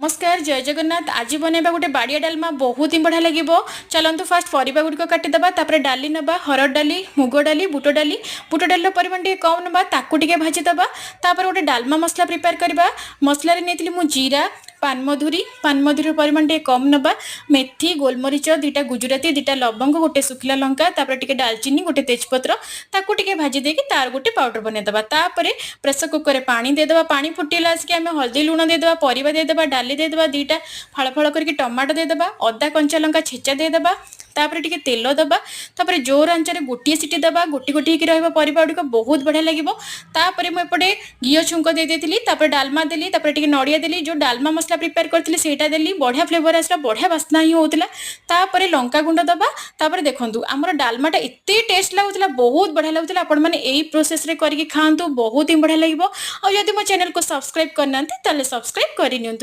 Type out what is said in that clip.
नमस्कार जय जगन्नाथ। आज बनैबा गोटे बाड़िया डालमा बहुत ही बढ़िया लगे। चलतु फास्ट परिबा गुड़िक काटिदेबा तापर डाली नबा हरड़ डाली मुग डाली बुट डाली परिमाण टे कम नबा ताकू टे भाजीदेबा। तापर गोटे डालमा मसला प्रिपेयर करबा। मसला नहीं मु जीरा पानमधुरी परिमाण टे कम नबा मेथी गोलमरीच दुईटा गुजराती दुईटा लवंग गोटे सुखिला लंका तापर टिके दालचीनी गोटे तेजपत्र ताकू टिके भाजी देकी तार गोटे पाउडर बनैदेबा। तापर प्रेसर कुकर रे पानी देदेबा। पानी फुटिला आसिक आम हल्दी लुण देदेबा परिबा देदेबा डाली देदेबा दुईटा फाड़ फाड़ करके टमाटो देदेबा अदा कंचा लंका छेचा देदेबा। तापर टिके तेल दबा तापर जोर आंचरे गोटे सीटी दबा गोटी गोटी रहिबा परिबा गुड़िक बहुत बढ़िया लगिबो। तापर मु एपटे घिओ छुंक दे देथिली तापर डालमा देली तापर टिके नड़िया देली जो डालमा मसला प्रिपेयर करथिली सेटा देली बढ़िया फ्लेवर आसला बढ़िया बास्ना ही होउतला। तापर लंका गुंड दबा तापर देखंतु हमर डालमाटा एते टेस्ट लागुतला बहुत बढ़िया लागुतला। आपण माने एई प्रोसेस रे करके खांतु बहुत ही बढ़िया लगिबो। आ यदि मो चैनल को सब्सक्राइब करनांती ताले सब्सक्राइब करि नियंतु।